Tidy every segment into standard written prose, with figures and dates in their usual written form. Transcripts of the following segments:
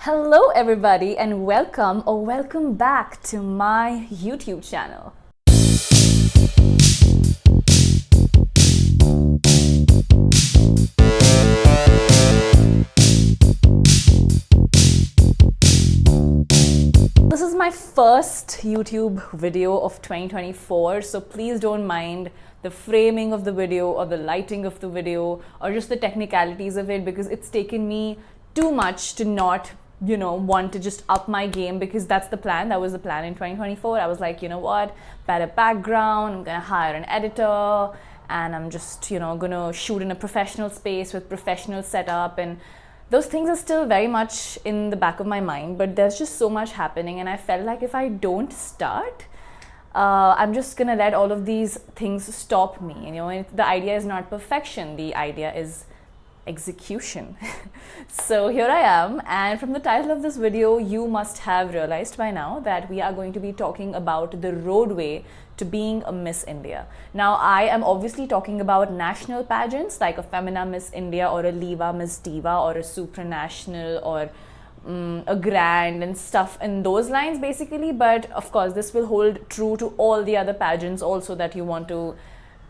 Hello everybody and welcome back to my YouTube channel. This is my first YouTube video of 2024, so please don't mind the framing of the video or the lighting of the video or just the technicalities of it, because it's taken me too much to not want to just up my game, because that was the plan in 2024. I was like, what, better background, I'm gonna hire an editor and I'm just gonna shoot in a professional space with professional setup, and those things are still very much in the back of my mind, but there's just so much happening and I felt like if I don't start, I'm just gonna let all of these things stop me. The idea is not perfection, the idea is execution. So here I am, and from the title of this video you must have realized by now that we are going to be talking about the roadway to being a Miss India. Now I am obviously talking about national pageants like a Femina Miss India or a Liva Miss Diva or a supranational or a grand and stuff in those lines basically, but of course this will hold true to all the other pageants also that you want to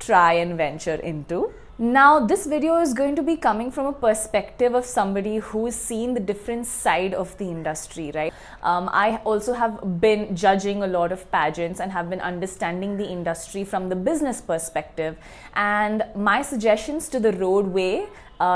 try and venture into. Now this video is going to be coming from a perspective of somebody who's seen the different side of the industry, right? I also have been judging a lot of pageants and have been understanding the industry from the business perspective, and my suggestions to the roadway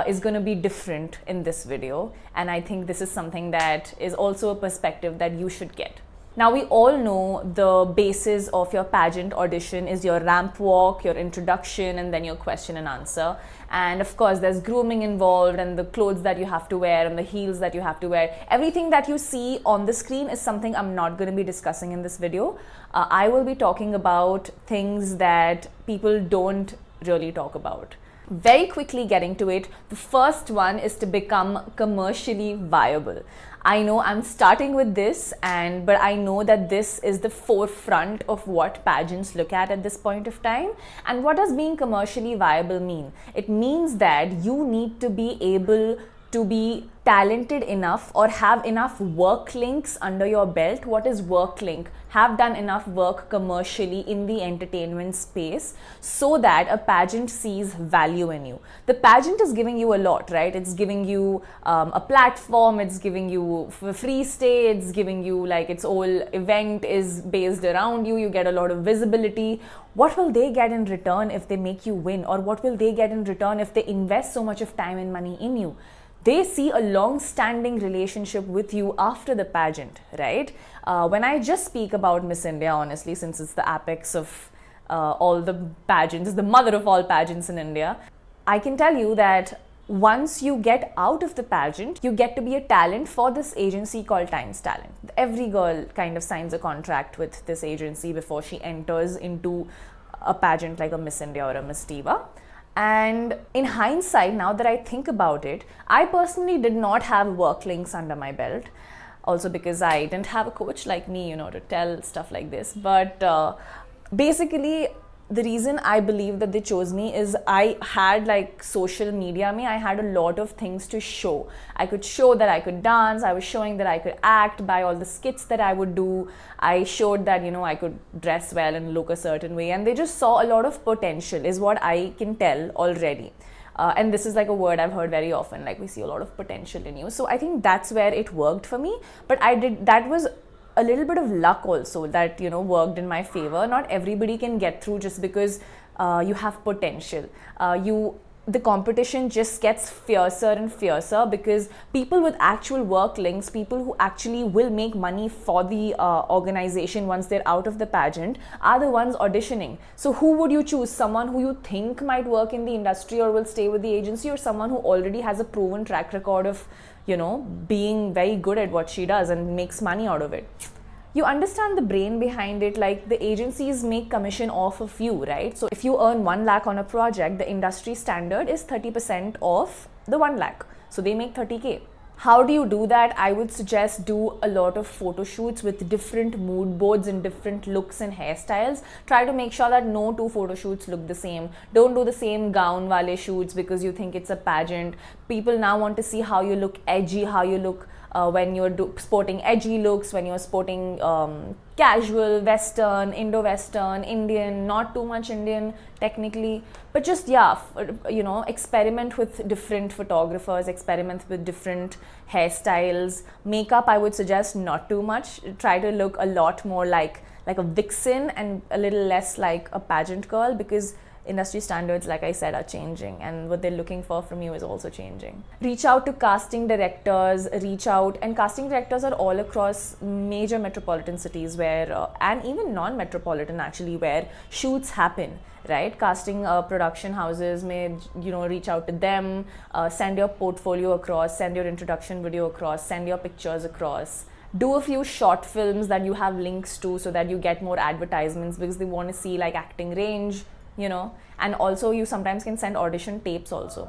is going to be different in this video, and I think this is something that is also a perspective that you should get. Now we all know the basis of your pageant audition is your ramp walk, your introduction, and then your question and answer. And of course there's grooming involved and the clothes that you have to wear and the heels that you have to wear. Everything that you see on the screen is something I'm not going to be discussing in this video. I will be talking about things that people don't really talk about. Very quickly getting to it, the first one is to become commercially viable. I know I'm starting with this, but I know that this is the forefront of what pageants look at this point of time. And what does being commercially viable mean? It means that you need to be able to be talented enough or have enough work links under your belt. What is work link? Have done enough work commercially in the entertainment space so that a pageant sees value in you. The pageant is giving you a lot, right? It's giving you a platform, it's giving you free stay, it's giving you its whole event is based around you, you get a lot of visibility. What will they get in return if they make you win? Or what will they get in return if they invest so much of time and money in you? They see a long-standing relationship with you after the pageant, right? When I just speak about Miss India, honestly, since it's the apex of all the pageants, the mother of all pageants in India, I can tell you that once you get out of the pageant, you get to be a talent for this agency called Times Talent. Every girl kind of signs a contract with this agency before she enters into a pageant like a Miss India or a Miss Diva. And in hindsight, now that I think about it, I personally did not have work links under my belt. Also because I didn't have a coach like me, to tell stuff like this. But basically, the reason I believe that they chose me is I had social media I had a lot of things to show. I could show that I could dance, I was showing that I could act by all the skits that I would do. I showed that I could dress well and look a certain way, and they just saw a lot of potential is what I can tell already. And this is a word I've heard very often, we see a lot of potential in you. So I think that's where it worked for me, but that was a little bit of luck also that worked in my favor. Not everybody can get through just because you have potential. The competition just gets fiercer and fiercer because people with actual work links, people who actually will make money for the organization once they're out of the pageant, are the ones auditioning. So who would you choose? Someone who you think might work in the industry or will stay with the agency, or someone who already has a proven track record of being very good at what she does and makes money out of it? You understand the brain behind it. The agencies make commission off of you, right? So if you earn 1 lakh on a project, the industry standard is 30% of the 1 lakh. So they make 30K. How do you do that? I would suggest do a lot of photo shoots with different mood boards and different looks and hairstyles. Try to make sure that no two photo shoots look the same. Don't do the same gown wale shoots because you think it's a pageant. People now want to see how you look edgy, how you look when you're sporting edgy looks, when you're sporting casual, Western, Indo-Western, Indian, not too much Indian technically, but just experiment with different photographers, experiment with different hairstyles. Makeup, I would suggest not too much. Try to look a lot more like a vixen and a little less like a pageant girl, because industry standards, like I said, are changing, and what they're looking for from you is also changing. Reach out to casting directors, and casting directors are all across major metropolitan cities where, and even non-metropolitan actually, where shoots happen, right? Casting production houses may, reach out to them, send your portfolio across, send your introduction video across, send your pictures across. Do a few short films that you have links to so that you get more advertisements, because they want to see like acting range, and also you sometimes can send audition tapes also.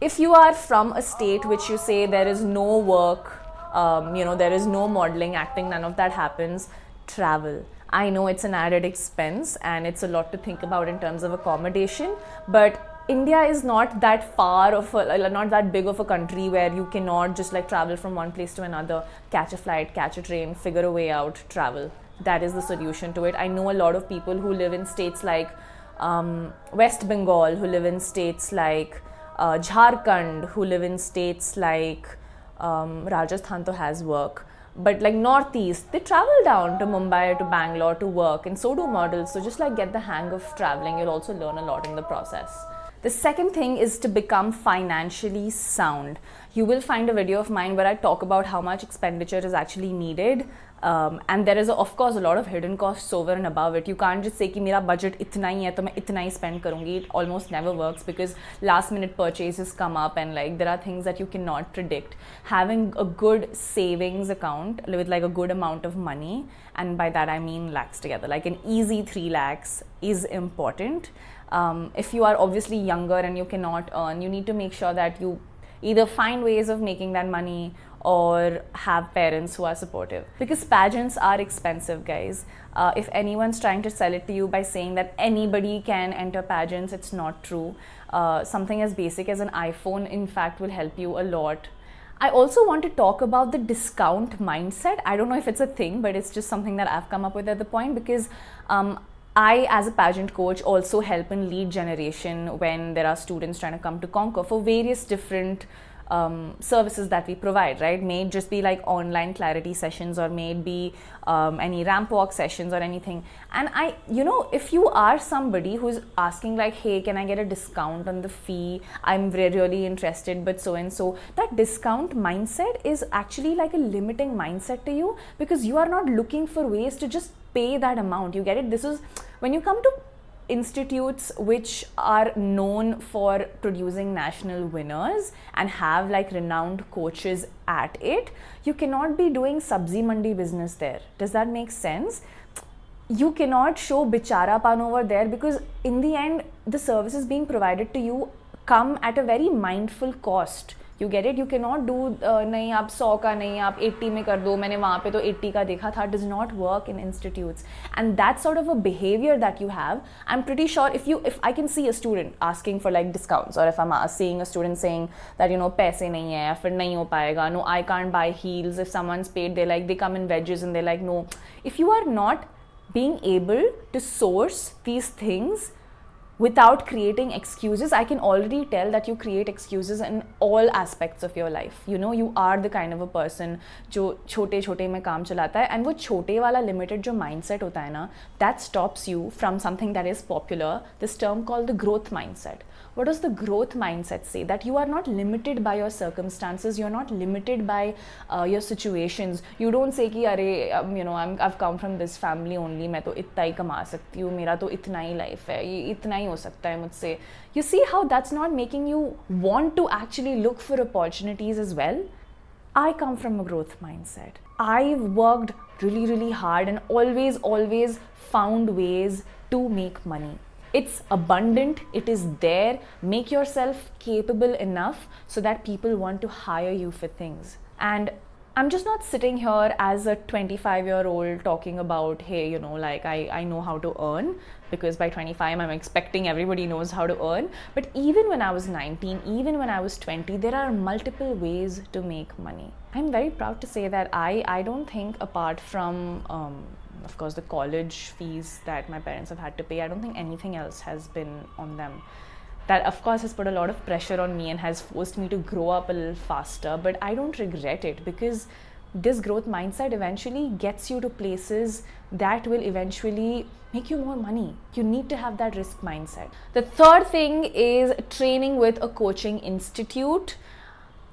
If you are from a state which you say there is no work, there is no modeling, acting, none of that happens, travel. I know it's an added expense and it's a lot to think about in terms of accommodation, but India is not that not that big of a country where you cannot just like travel from one place to another, catch a flight, catch a train, figure a way out, travel. That is the solution to it. I know a lot of people who live in states like West Bengal, who live in states like Jharkhand, who live in states like Rajasthan to has work, but like Northeast, they travel down to Mumbai, to Bangalore to work, and so do models. So just like get the hang of traveling, you'll also learn a lot in the process. The second thing is to become financially sound. You will find a video of mine where I talk about how much expenditure is actually needed. And there is of course a lot of hidden costs over and above it. You can't just say कि मेरा budget इतना ही है तो मैं इतना ही spend करूँगी. It almost never works because last minute purchases come up and like there are things that you cannot predict. Having a good savings account with like a good amount of money, and by that I mean lakhs together, like an easy 3 lakhs is important. If you are obviously younger and you cannot earn, you need to make sure that you either find ways of making that money or have parents who are supportive, because pageants are expensive, guys. If anyone's trying to sell it to you by saying that anybody can enter pageants, it's not true. Something as basic as an iPhone in fact will help you a lot. I also want to talk about the discount mindset. I don't know if it's a thing, but it's just something that I've come up with at the point, because I, as a pageant coach, also help in lead generation when there are students trying to come to Conquer for various different services that we provide, right? May it just be like online clarity sessions, or may it be any ramp walk sessions or anything. And if you are somebody who's asking like, hey, can I get a discount on the fee? I'm really interested, but so and so. That discount mindset is actually like a limiting mindset to you, because you are not looking for ways to just pay that amount. You get it? This is when you come to institutes which are known for producing national winners and have like renowned coaches at it, you cannot be doing sabzi mandi business there. Does that make sense? You cannot show bicharapan over there, because in the end the services being provided to you come at a very mindful cost. You get it? You cannot do नहीं आप 100 का नहीं आप 80 में कर दो, मैंने वहाँ पे तो 80 का देखा था. Does not work in institutes, and that sort of a behavior that you have, I'm pretty sure if I can see a student asking for like discounts, or if I'm seeing a student saying that पैसे नहीं है या फिर नहीं हो पाएगा, no I can't buy heels, if someone's paid they come in wedges and they're like no. If you are not being able to source these things without creating excuses, I can already tell that you create excuses in all aspects of your life. You are the kind of a person जो छोटे छोटे में काम चलाता है, and वो छोटे वाला limited जो mindset होता है ना, that stops you from something that is popular, this term called the growth mindset. What does the growth mindset say? That you are not limited by your circumstances, you're not limited by your situations. You don't say कि अरे I've come from this family only, मैं तो इतना ही कमा सकती हूँ, मेरा तो इतना ही life है, ये इतना ही हो सकता है मुझसे. You see how that's not making you want to actually look for opportunities as well? I come from a growth mindset. I've worked really, really hard and always found ways to make money. It's abundant, it is there. Make yourself capable enough so that people want to hire you for things. And I'm just not sitting here as a 25-year-old talking about, hey, you know, like I know how to earn, because by 25 I'm expecting everybody knows how to earn. But even when I was 19, even when I was 20, there are multiple ways to make money. I'm very proud to say that I don't think, apart from of course the college fees that my parents have had to pay, I don't think anything else has been on them. That of course has put a lot of pressure on me and has forced me to grow up a little faster, but I don't regret it, because this growth mindset eventually gets you to places that will eventually make you more money. You need to have that risk mindset. The third thing is training with a coaching institute.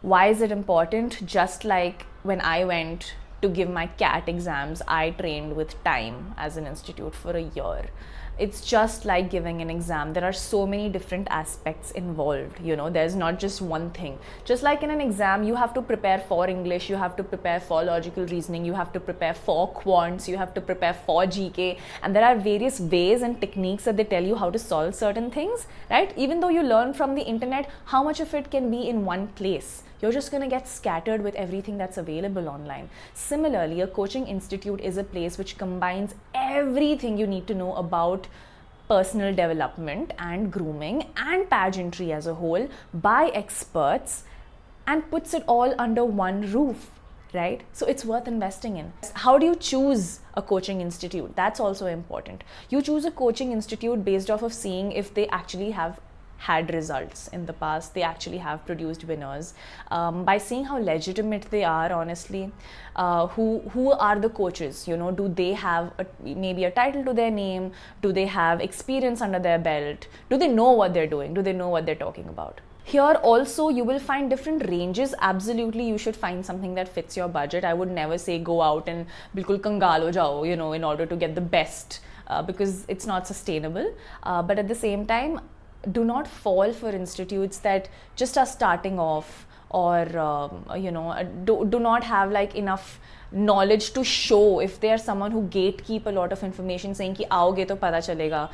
Why is it important? Just like when I went to give my CAT exams, I trained with Time as an institute for a year. It's just like giving an exam. There are so many different aspects involved, you know, there's not just one thing. Just like in an exam, you have to prepare for English, you have to prepare for logical reasoning, you have to prepare for quants, you have to prepare for GK, and there are various ways and techniques that they tell you how to solve certain things, right? Even though you learn from the internet, how much of it can be in one place? You're just going to get scattered with everything that's available online. Similarly, a coaching institute is a place which combines everything you need to know about personal development and grooming and pageantry as a whole by experts, and puts it all under one roof, right? So it's worth investing in. How do you choose a coaching institute? That's also important. You choose a coaching institute based off of seeing if they actually have had results in the past, they actually have produced winners, by seeing how legitimate they are, honestly. Who are the coaches, you know? Do they have maybe a title to their name? Do they have experience under their belt? Do they know what they're doing? Do they know what they're talking about? Here also you will find different ranges. Absolutely, you should find something that fits your budget. I would never say go out and bilkul kangal ho jao, you know, in order to get the best, because it's not sustainable. But at the same time, do not fall for institutes that just are starting off, or do not have like enough knowledge to show. If they are someone who gatekeep a lot of information saying ki aoge to pata chalega,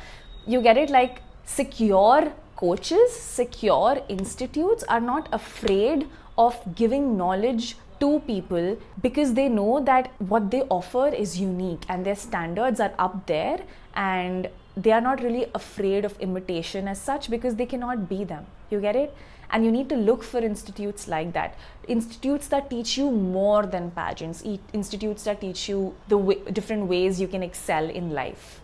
you get it? Like, secure coaches, secure institutes are not afraid of giving knowledge to people, because they know that what they offer is unique and their standards are up there, and they are not really afraid of imitation as such, because they cannot be them. You get it? And you need to look for institutes like that. Institutes that teach you more than pageants. Institutes that teach you the different ways you can excel in life.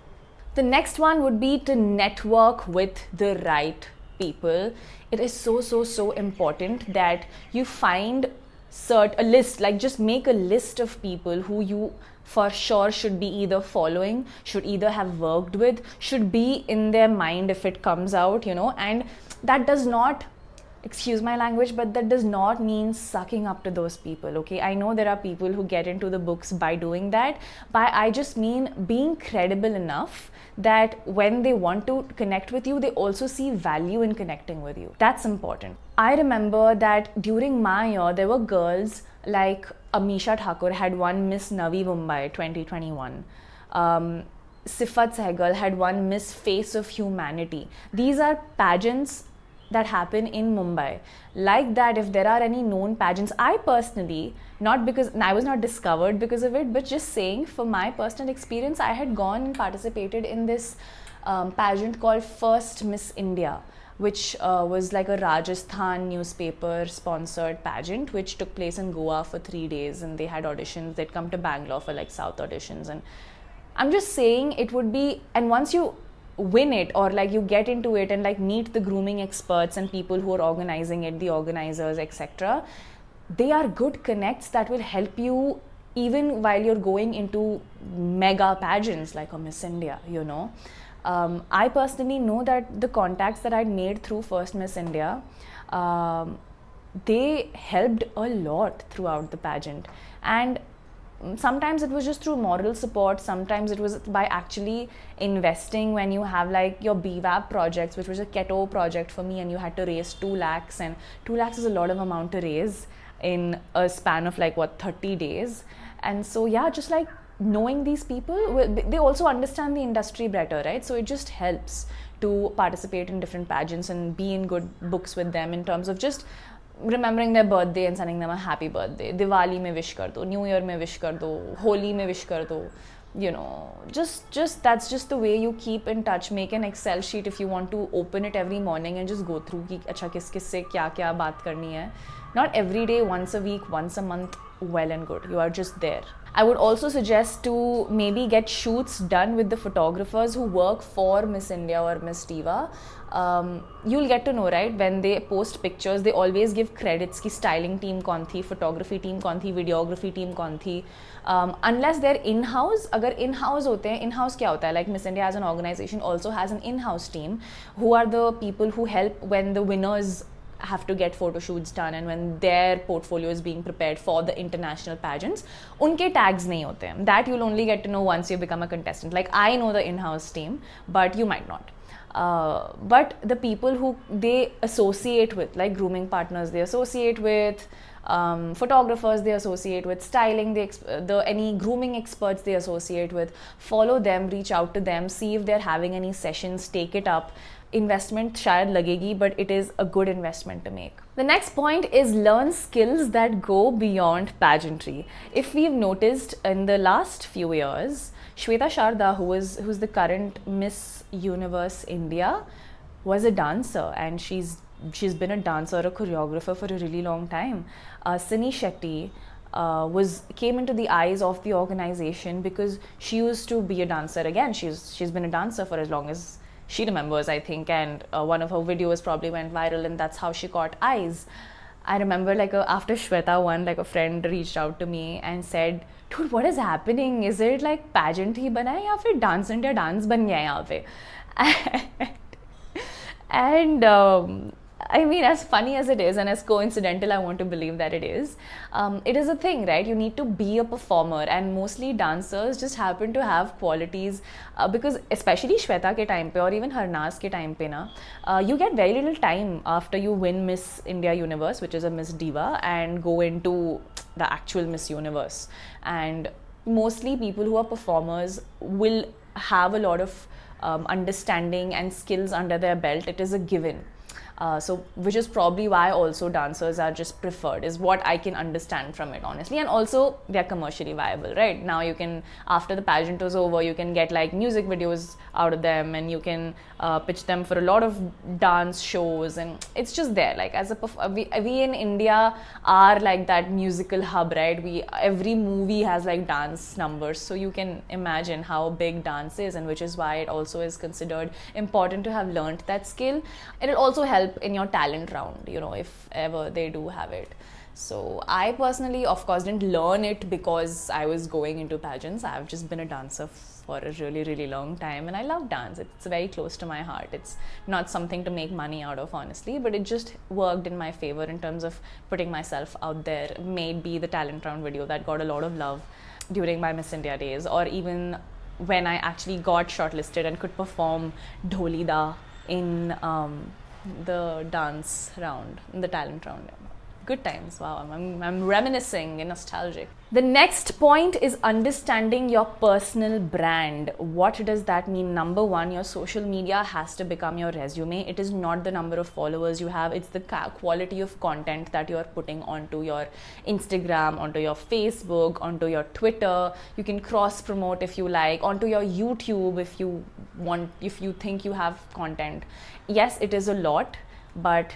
The next one would be to network with the right people. It is so important that you find a list, like just make a list of people who you for sure should be either following, should either have worked with, should be in their mind if it comes out, you know. And that does not, excuse my language, but that does not mean sucking up to those people, okay? I know there are people who get into the books by doing that, but I just mean being credible enough that when they want to connect with you, they also see value in connecting with you. That's important. I remember that during my year, there were girls like Amisha Thakur had won Miss Navi Mumbai 2021. Sifat Sehgal had won Miss Face of Humanity. These are pageants that happen in Mumbai. Like that, if there are any known pageants, I personally, not because I was not discovered because of it, but just saying for my personal experience, I had gone and participated in this pageant called First Miss India, which was like a Rajasthan newspaper sponsored pageant which took place in Goa for 3 days, and they had auditions. They'd come to Bangalore for like South auditions, and I'm just saying it would be, and once you win it, or like you get into it and like meet the grooming experts and people who are organizing it, the organizers, etc., they are good connects that will help you even while you're going into mega pageants like a Miss India, you know. I personally know that the contacts that I'd made through First Miss India, they helped a lot throughout the pageant. And sometimes it was just through moral support, sometimes it was by actually investing. When you have like your BWAP projects, which was a keto project for me, and you had to raise 2 lakhs, and 2 lakhs is a lot of amount to raise in a span of like 30 days. And so yeah, just like knowing these people, they also understand the industry better, right? So it just helps to participate in different pageants and be in good books with them in terms of just remembering their birthday and sending them a happy birthday. Diwali mein wish kar do, New Year mein wish kar do, Holi mein wish kar do. You know, just that's just the way you keep in touch. Make an Excel sheet if you want to open it every morning and just go through ki acha kis se kya kya baat karni hai. Not every day, once a week, once a month, well and good. You are just there. I would also suggest to maybe get shoots done with the photographers who work for Miss India or Miss Diva. You'll get to know, right? When they post pictures, they always give credits ki styling team kaun thi, photography team kaun thi, videography team kaun thi. Unless they're in-house, agar in-house hote hain, in-house kya hota hai? Like Miss India as an organization also has an in-house team who are the people who help when the winners have to get photo shoots done and when their portfolio is being prepared for the international pageants. Unke tags nahi hote hain. That you'll only get to know once you become a contestant. Like I know the in-house team, but you might not. But the people who they associate with, like grooming partners they associate with, photographers they associate with, styling any grooming experts they associate with, follow them, reach out to them, see if they're having any sessions, take it up. Investment shayad lagegi, but it is a good investment to make. The next point is learn skills that go beyond pageantry. If we've noticed in the last few years, Shweta Sharda, who's the current Miss Universe India, was a dancer, and she's been a dancer, a choreographer for a really long time. Sunny Shetty came into the eyes of the organization because she used to be a dancer. Again, she's been a dancer for as long as she remembers, I think, and one of her videos probably went viral, and that's how she caught eyes. I remember after Shweta won, a friend reached out to me and said, dude, what is happening? Is it like pageant hi bana hai ya fir Dance India dance ban gaya yahan pe? And I mean, as funny as it is and as coincidental I want to believe that it is a thing, right? You need to be a performer, and mostly dancers just happen to have qualities because especially Shweta ke time pe or even Harnaaz ke time pe na, you get very little time after you win Miss India Universe, which is a Miss Diva, and go into the actual Miss Universe. And mostly people who are performers will have a lot of understanding and skills under their belt. It is a given. Which is probably why also dancers are just preferred, is what I can understand from it, honestly. And also they're commercially viable, right? Now you can, after the pageant is over, you can get music videos out of them, and you can pitch them for a lot of dance shows, and it's just there. As we in India are that musical hub, right? Every movie has dance numbers, so you can imagine how big dance is, and which is why it also is considered important to have learned that skill. It'll also help in your talent round, if ever they do have it. So I personally, of course, didn't learn it because I was going into pageants. I've just been a dancer for a really, really long time, and I love dance. It's very close to my heart. It's not something to make money out of, honestly, but it just worked in my favor in terms of putting myself out there. Maybe the talent round video that got a lot of love during my Miss India days, or even when I actually got shortlisted and could perform Dholida in the dance round, in the talent round. Good times. Wow, I'm reminiscing and nostalgic. The next point is understanding your personal brand. What does that mean? Number one, your social media has to become your resume. It is not the number of followers you have, it's the quality of content that you're putting onto your Instagram, onto your Facebook, onto your Twitter. You can cross promote if you like, onto your YouTube if you want, if you think you have content. Yes, it is a lot, but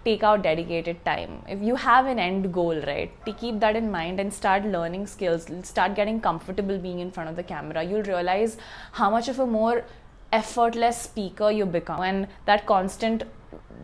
take out dedicated time. If you have an end goal, right, to keep that in mind and start learning skills, start getting comfortable being in front of the camera, you'll realize how much of a more effortless speaker you become. And that constant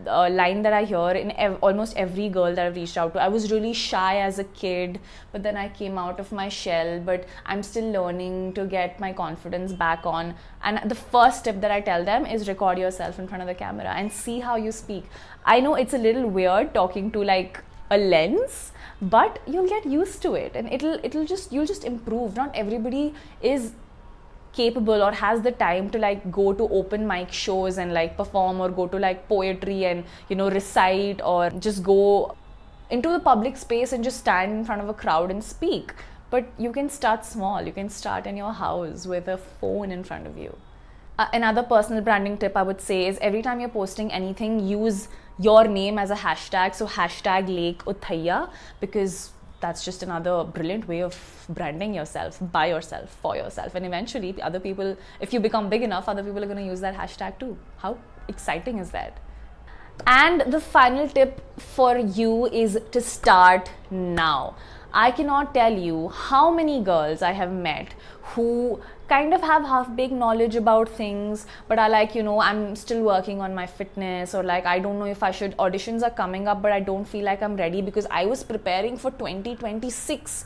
line that I hear in almost every girl that I've reached out to, I was really shy as a kid, but then I came out of my shell, but I'm still learning to get my confidence back on. And the first step that I tell them is record yourself in front of the camera and see how you speak. I know it's a little weird talking to a lens, but you'll get used to it, and you'll just improve. Not everybody is capable or has the time to go to open mic shows and perform, or go to poetry and recite, or just go into the public space and just stand in front of a crowd and speak. But you can start small. You can start in your house with a phone in front of you. Another personal branding tip I would say is every time you're posting anything, use your name as a hashtag. So hashtag Lekh Uthaiah, because that's just another brilliant way of branding yourself, by yourself, for yourself. And eventually other people, if you become big enough, other people are going to use that hashtag too. How exciting is that? And the final tip for you is to start now. I cannot tell you how many girls I have met who kind of have half-baked knowledge about things, but are like, I'm still working on my fitness, or like, I don't know if I should, auditions are coming up, but I don't feel like I'm ready because I was preparing for 2026.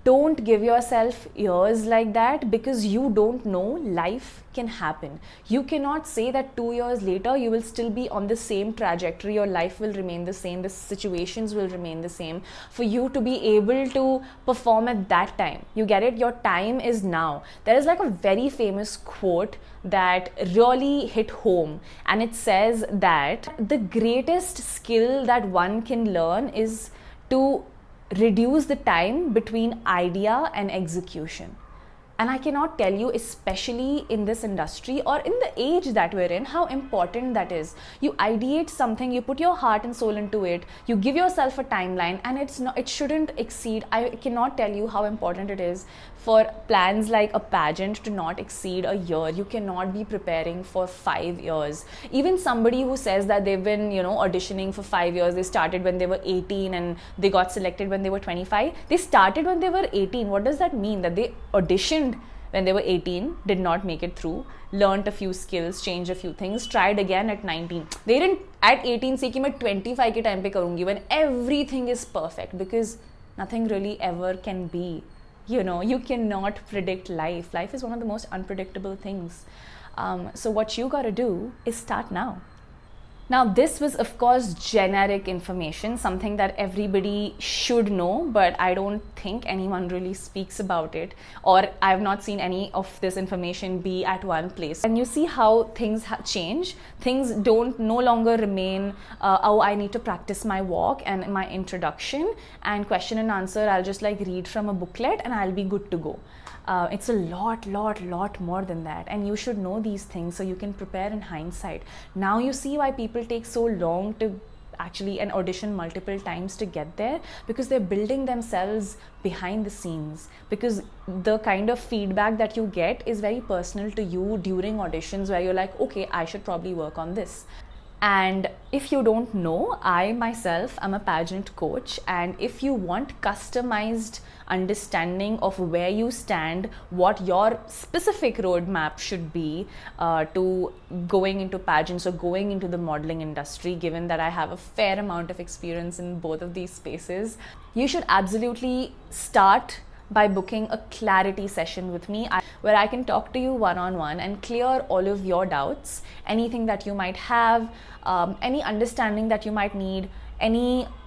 Don't give yourself years like that, because you don't know. Life can happen. You cannot say that 2 years later you will still be on the same trajectory. Your life will remain the same. The situations will remain the same for you to be able to perform at that time. You get it? Your time is now. There is like a very famous quote that really hit home, and it says that the greatest skill that one can learn is to reduce the time between idea and execution. And I cannot tell you, especially in this industry or in the age that we're in, how important that is. You ideate something, you put your heart and soul into it, you give yourself a timeline, and it shouldn't exceed. I cannot tell you how important it is for plans like a pageant to not exceed a year. You cannot be preparing for 5 years. Even somebody who says that they've been, auditioning for 5 years, they started when they were 18 and they got selected when they were 25. They started when they were 18. What does that mean? That they auditioned when they were 18, did not make it through, learned a few skills, changed a few things, tried again at 19. They didn't at 18 say कि मैं 25 के time पे करूँगी when everything is perfect, because nothing really ever can be. You cannot predict life. Life is one of the most unpredictable things. So what you gotta do is start now. Now, this was, of course, generic information, something that everybody should know, but I don't think anyone really speaks about it, or I have not seen any of this information be at one place. And you see how things change. Things don't no longer remain, I need to practice my walk and my introduction and question and answer. I'll just like read from a booklet and I'll be good to go. It's a lot more than that, and you should know these things so you can prepare in hindsight. Now you see why people take so long to actually and audition multiple times to get there, because they're building themselves behind the scenes, because the kind of feedback that you get is very personal to you during auditions, where you're like, okay, I should probably work on this. And if you don't know, I myself am a pageant coach, and if you want customized understanding of where you stand, what your specific roadmap should be to going into pageants or going into the modeling industry, given that I have a fair amount of experience in both of these spaces, you should absolutely start by booking a clarity session with me, where I can talk to you one-on-one and clear all of your doubts, anything that you might have, any understanding that you might need,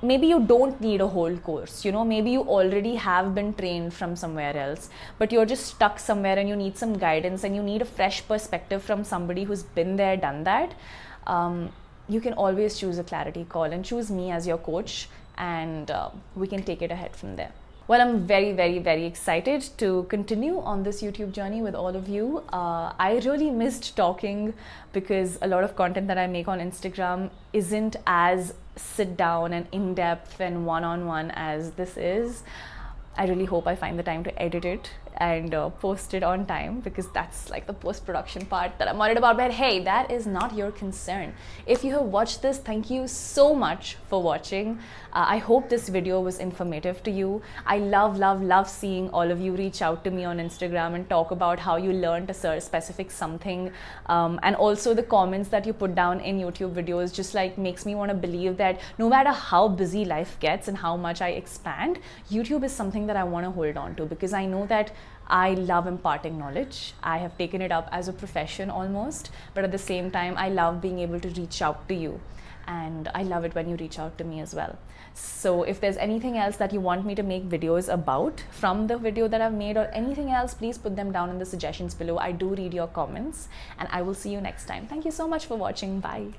maybe you don't need a whole course, maybe you already have been trained from somewhere else, but you're just stuck somewhere and you need some guidance and you need a fresh perspective from somebody who's been there, done that. You can always choose a clarity call and choose me as your coach, and we can take it ahead from there. Well, I'm very excited to continue on this YouTube journey with all of you. I really missed talking, because a lot of content that I make on Instagram isn't as sit down and in-depth and one-on-one as this is. I really hope I find the time to edit it and post it on time, because that's like the post-production part that I'm worried about. But hey, that is not your concern. If you have watched this, thank you so much for watching. I hope this video was informative to you. I love seeing all of you reach out to me on Instagram and talk about how you learned a specific something, and also the comments that you put down in YouTube videos just like makes me want to believe that no matter how busy life gets and how much I expand, YouTube is something that I want to hold on to, because I know that I love imparting knowledge. I have taken it up as a profession almost, but at the same time, I love being able to reach out to you. And I love it when you reach out to me as well. So if there's anything else that you want me to make videos about from the video that I've made, or anything else, please put them down in the suggestions below. I do read your comments, and I will see you next time. Thank you so much for watching. Bye.